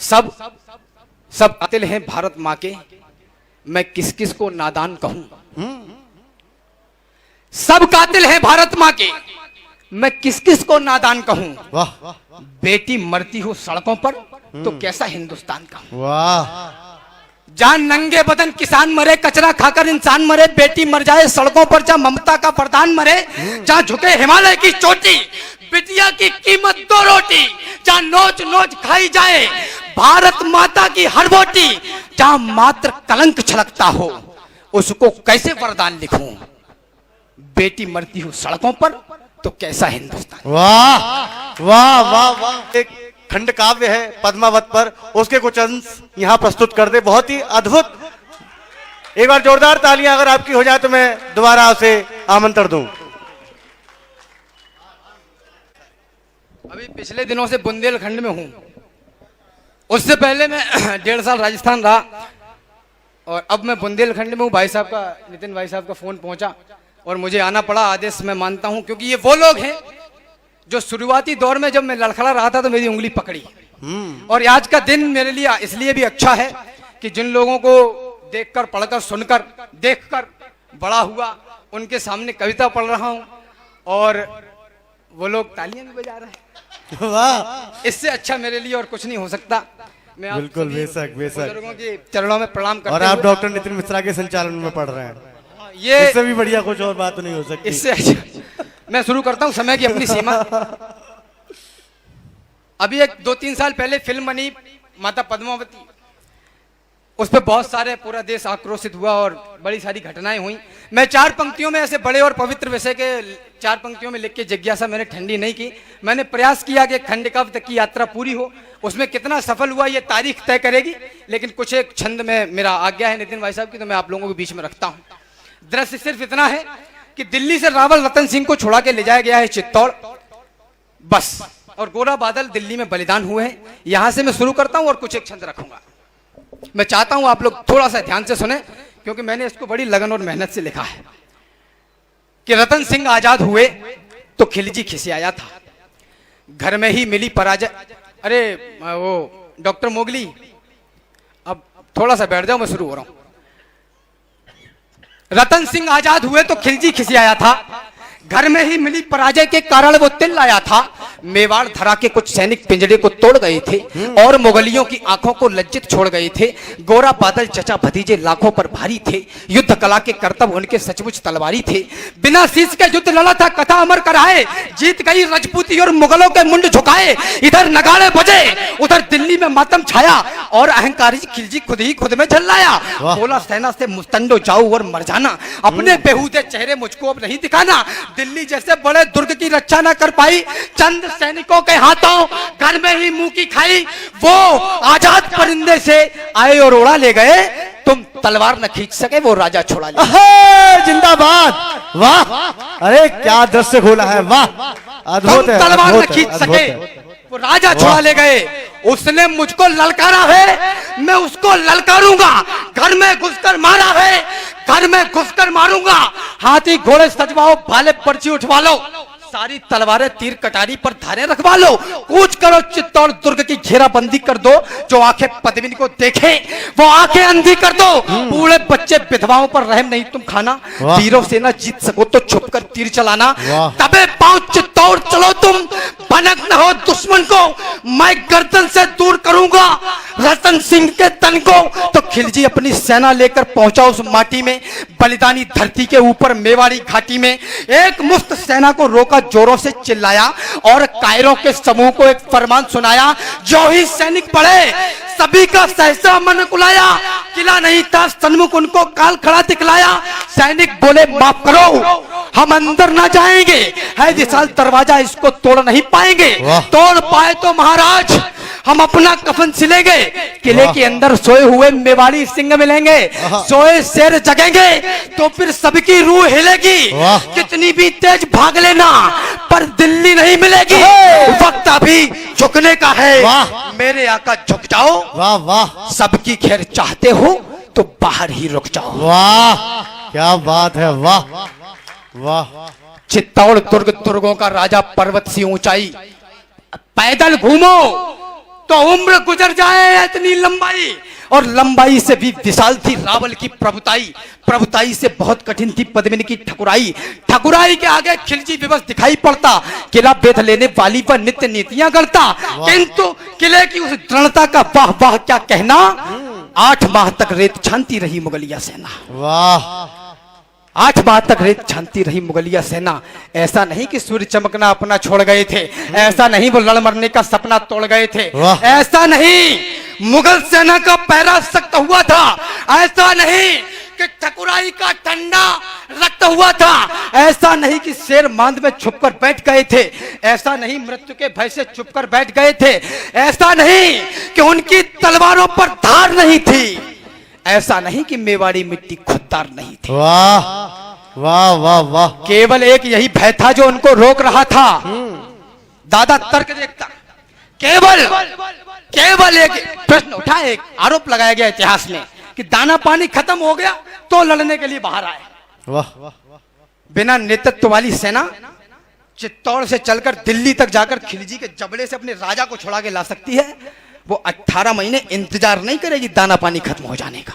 सब सब कातिल हैं भारत माँ के, मैं किस किस को नादान कहूं। सब कातिल हैं भारत माँ के, मैं किस किस को नादान कहूं। वाह बेटी मरती हो सड़कों पर तो कैसा हिंदुस्तान का। वाह जहां नंगे बदन किसान मरे, कचरा खाकर इंसान मरे, बेटी मर जाए सड़कों पर, जहां ममता का प्रधान मरे, जहां झुके हिमालय की चोटी, बिटिया की कीमत 2 रोटी, जहां नोच नोच खाई जाए भारत माता की हर बोटी, जहां मात्र कलंक छलकता हो उसको कैसे वरदान लिखूं। बेटी मरती हो सड़कों पर तो कैसा हिंदुस्तान। वाह वाह वाह वाह। एक खंड काव्य है पद्मावत पर, उसके कुछ अंश यहाँ प्रस्तुत कर दे। बहुत ही अद्भुत। एक बार जोरदार तालियां अगर आपकी हो जाए तो मैं दोबारा उसे आमंत्रण दूं। अभी पिछले दिनों से बुंदेलखंड में हूं, उससे पहले मैं 1.5 साल राजस्थान रहा और अब मैं बुंदेलखंड में हूं। भाई साहब का, नितिन भाई साहब का फोन पहुंचा और मुझे आना पड़ा। आदेश मैं मानता हूं क्योंकि ये वो लोग हैं जो शुरुआती दौर में जब मैं लड़खड़ा रहा था तो मेरी उंगली पकड़ी। और आज का दिन मेरे लिए इसलिए भी अच्छा है कि जिन लोगों को देखकर, पढ़कर, सुनकर, देखकर बड़ा हुआ, उनके सामने कविता पढ़ रहा हूं और वो लोग तालियां भी बजा रहे हैं। वाह, इससे अच्छा मेरे लिए और कुछ नहीं हो सकता। मैं आप बिल्कुल बेशक बेशक। बुजुर्गों के चरणों में प्रणाम करता हूं। और आप डॉक्टर नितिन मिश्रा के संचालन में पढ़ रहे हैं, ये इससे भी बढ़िया कुछ और बात नहीं हो सकती। इससे अच्छा मैं शुरू करता हूं। समय की अपनी सीमा। अभी एक 2-3 साल पहले फिल्म बनी माता पद्मावती, उस पर बहुत सारे, पूरा देश आक्रोशित हुआ और बड़ी सारी घटनाएं हुई। मैं 4 पंक्तियों में ऐसे बड़े और पवित्र विषय के 4 पंक्तियों में लिख के जिज्ञासा मैंने ठंडी नहीं की। मैंने प्रयास किया कि खंड काव्य तक की यात्रा पूरी हो। उसमें कितना सफल हुआ ये तारीख तय करेगी, लेकिन कुछ एक छंद में मेरा आज्ञा है नितिन भाई साहब की, तो मैं आप लोगों के बीच में रखता हूं। दृश्य सिर्फ इतना है कि दिल्ली से रावल रतन सिंह को छुड़ा के ले जाया गया है चित्तौड़, बस, और गोरा बादल दिल्ली में बलिदान हुए हैं। यहां से मैं शुरू करता हूं और कुछ एक छंद रखूंगा। मैं चाहता हूं आप लोग थोड़ा सा ध्यान से सुने क्योंकि मैंने इसको बड़ी लगन और मेहनत से लिखा है। कि रतन सिंह आजाद हुए तो खिलजी खिसियाया था, घर में ही मिली पराजय। अरे वो डॉक्टर मोगली, अब थोड़ा सा बैठ जाओ, मैं शुरू हो रहा हूं। रतन सिंह आजाद हुए तो खिलजी खिसियाया था, घर में ही मिली पराजय के कारण वो तिल लाया था। मेवाड़ धरा के कुछ सैनिक पिंजड़े को तोड़ गए थे और मुगलियों की आंखों को लज्जित छोड़ गए थे। गोरा बादल चचा भतीजे लाखों पर भारी थे, युद्ध कला के करतब उनके सचमुच तलवारी थे। बिना शीश के युद्ध लड़ा था, कथा अमर कराए, जीत गई रजपूती और मुगलों के मुंड झुकाए। इधर नगाड़े बजे, उधर दिल्ली में मातम छाया और अहंकारी खिलजी खुद ही खुद में झल्लाया। बोला सेना से मुस्तंडो जाओ और मर जाना, अपने बेहूदे चेहरे मुझको अब नहीं दिखाना। दिल्ली जैसे बड़े दुर्ग की रक्षा न कर पाई, चंद सैनिकों के हाथों घर में ही मुंह की खाई। वो आजाद परिंदे से आए और उड़ा ले गए, तुम तलवार न खींच सके, वो राजा छोड़ा ले। जिंदाबाद, वाह, अरे क्या दृश्य खोला है, वाह, अद्भुत है। तलवार न खींच सके, वो राजा छोड़ा ले गए। उसने मुझको ललकारा है, मैं उसको ललकारूंगा। घर में घुसकर मारा है, घर में घुसकर मारूंगा। हाथी घोड़े सजवाओ, भाले पर्ची उठवा लो, सारी तलवारें तीर कटारी पर धारे रखवा लो। कूच करो चित्तौड़ दुर्ग की घेराबंदी कर दो, जो आंखें पद्मिनी को देखे वो आंखें अंधी कर दो। बूढ़े बच्चे विधवाओं पर रहम नहीं तुम खाना, वीरों से ना जीत सको तो छुपकर तीर चलाना। तबे पांव चित्तौड़ चलो तुम, भनक न हो दुश्मन को, मैं गर्दन से दूर करूंगा रतन सिंह के तन को। तो खिलजी अपनी सेना लेकर पहुंचा उस माटी में, बलिदानी धरती के ऊपर मेवाड़ी घाटी में। एक मुफ्त सेना को रोका, जोरों से चिल्लाया और कायरों के समूह को एक फरमान सुनाया। जो ही सैनिक पड़े सभी का सहसा मन कुलाया, किला नहीं था सन्मुख उनको काल खड़ा दिखलाया। सैनिक बोले माफ करो, हम अंदर ना जाएंगे, है विशाल दरवाजा, इसको तोड़ नहीं पाएंगे। तोड़ पाए तो महाराज हम अपना कफन सिलेंगे। किले के अंदर सोए हुए मेवाड़ी सिंह मिलेंगे, सोए शेर जगेंगे तो फिर सबकी रूह हिलेगी। कितनी भी तेज भाग लेना पर दिल्ली नहीं मिलेगी, वक्त अभी झुकने का है, मेरे आका झुक जाओ। वाह वाह, सबकी खैर चाहते हो तो बाहर ही रुक जाओ। वाह क्या बात है, वाह वाह। चित्तौड़ दुर्ग दुर्गों का राजा, पर्वत सी ऊंचाई, पैदल घूमो तो उम्र गुजर जाए इतनी लंबाई, और लंबाई से भी विशाल थी रावल की प्रभुताई, प्रभुताई से बहुत कठिन थी पद्मिनी की ठकुराई, ठकुराई के आगे खिलजी विवश दिखाई पड़ता, किला बेध लेने वाली पर नित्य नीतियां गढ़ता, किंतु किले की उस दृढ़ता का वाह वाह क्या कहना। 8 माह तक रेत छानती रही मुगलिया सेना, वाह 8 माह तक रेत छानती रही मुगलिया सेना। ऐसा नहीं कि सूर्य चमकना अपना छोड़ गए थे, ऐसा नहीं वो लड़ मरने का सपना तोड़ गए थे, ऐसा नहीं मुगल सेना का पैरा सख्त हुआ था, ऐसा नहीं कि ठकुराई का ठंडा रक्त हुआ था, ऐसा नहीं कि शेर मांद में छुपकर बैठ गए थे, ऐसा नहीं मृत्यु के भय से छुपकर बैठ गए थे, ऐसा नहीं कि उनकी तलवारों पर धार नहीं थी, ऐसा नहीं कि मेवाड़ी मिट्टी खुददार नहीं थी। वाह वाह वाह वाह, केवल एक यही भय था जो उनको रोक रहा था। दादा तर्क देखता, केवल एक प्रश्न उठा, एक आरोप लगाया गया इतिहास में कि दाना पानी खत्म हो गया तो लड़ने के लिए बाहर आए। वाह बिना नेतृत्व वाली सेना चित्तौड़ से चलकर दिल्ली तक जाकर खिलजी के जबड़े से अपने राजा को छुड़ा के ला सकती है, वो 18 महीने इंतजार नहीं करेगी दाना पानी खत्म हो जाने का।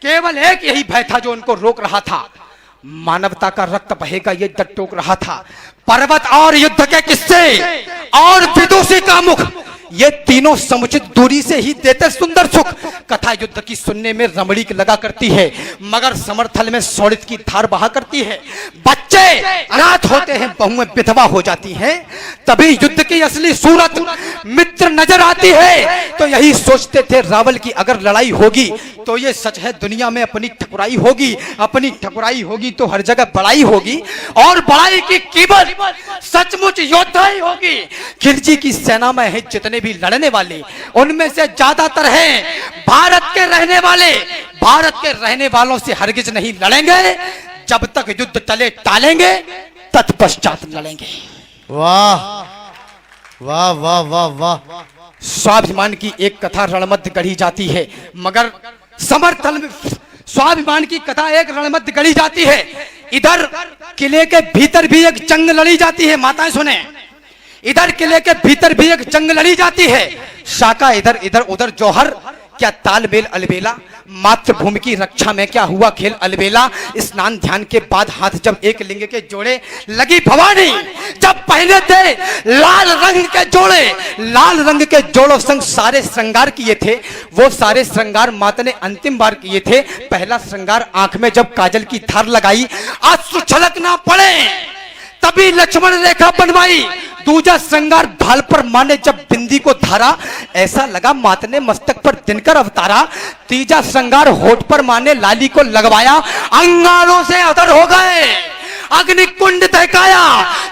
केवल एक यही भय था जो उनको रोक रहा था, मानवता का रक्त बहेगा ये डर टोक रहा था। पर्वत और युद्ध के किस्से और विदुषी का मुख, ये तीनों समुचित दूरी से ही देते सुंदर सुख। कथा युद्ध की सुनने में रमणीक लगा करती है, मगर समर्थल में सौड़ित की धार बहा करती है। बच्चे अनाथ होते हैं, बहुएं विधवा हो जाती हैं, तभी युद्ध की असली सूरत मित्र नजर आती है। तो यही सोचते थे रावल की अगर लड़ाई होगी तो ये सच है दुनिया में अपनी ठकुराई होगी, अपनी ठकुराई होगी तो हर जगह बड़ाई होगी, और बड़ाई की कीमत सचमुच योद्धा ही होगी। खिलजी की सेना में है जितने भी लड़ने वाले, उनमें से ज्यादातर हैं भारत के रहने वाले। भारत के रहने वालों से हरगिज नहीं लड़ेंगे, जब तक युद्ध चले टालेंगे, तत्पश्चात लड़ेंगे। वाह वाह वाह वाह वाह, स्वाभिमान की एक कथा रणमध्य गढ़ी जाती है, मगर समर्थन में स्वाभिमान की कथा एक रणमध्य गढ़ी जाती है। इधर किले के भीतर भी एक जंग लड़ी जाती है, माताएं सुने, इधर किले के भीतर भी एक जंग लड़ी जाती है। शाका इधर इधर उधर जौहर, क्या तालमेल अलबेला, मातृभूमि की रक्षा में क्या हुआ खेल अलबेला। स्नान ध्यान के बाद हाथ जब एक लिंग के जोड़े, लगी भवानी जब पहले थे लाल रंग के जोड़े, लाल रंग के जोड़ों संग सारे श्रृंगार किए थे। वो सारे श्रृंगार माता ने अंतिम बार किए थे। पहला श्रृंगार आंख में जब काजल की धार लगाई, आंसू छलक ना पड़े तभी लक्ष्मण रेखा बनवाई। दूजा श्रृंगार भाल पर माने जब बिंदी को धारा, ऐसा लगा माता ने मस्तक पर दिनकर अवतारा। तीजा श्रृंगार होठ पर माने लाली को लगवाया, अंगारों से अदर हो गए, अग्नि कुंड दहकाया।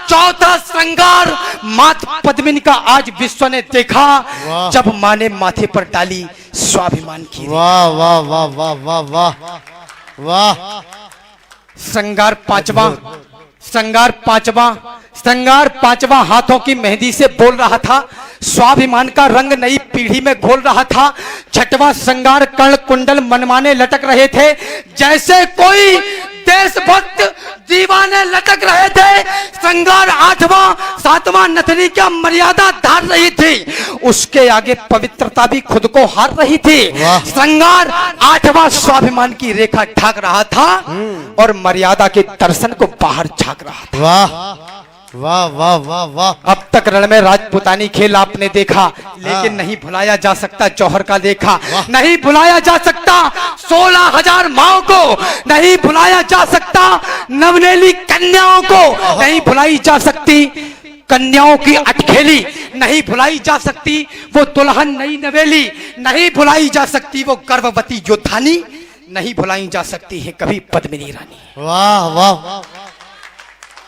चौथा श्रृंगार मात पद्मिनी का आज विश्व ने देखा, जब माँ ने माथे पर डाली स्वाभिमान की। वाह वाह वाह वाह वाह वाह वाह। श्रृंगार पांचवा हाथों की मेहंदी से बोल रहा था, स्वाभिमान का रंग नई पीढ़ी में घोल रहा था। छठवां श्रृंगार कर्ण कुंडल मनमाने लटक रहे थे, जैसे कोई देशभक्त दीवाने लटक रहे थे। श्रृंगार 8वां 7वां नथनी क्या मर्यादा धार रही थी, उसके आगे पवित्रता भी खुद को हार रही थी। श्रृंगार 8वां स्वाभिमान की रेखा ढाक रहा था और मर्यादा के दर्शन को बाहर झांक रहा था। वाह वाह वाह वाह वाह। अब तक रण में राजपुतानी खेल आपने देखा, लेकिन नहीं भुलाया जा सकता जौहर का लेखा, नहीं भुलाया जा सकता 16,000 माओ को, नहीं भुलाया जा सकता नवनेली कन्याओं को, नहीं भुलाई जा सकती कन्याओं की अटखेली, नहीं भुलाई जा सकती वो दुल्हन नई नवेली, नहीं भुलाई जा सकती वो गर्भवती योद्धानी, नहीं भुलाई जा सकती है कभी पद्मिनी रानी। वाह वाह।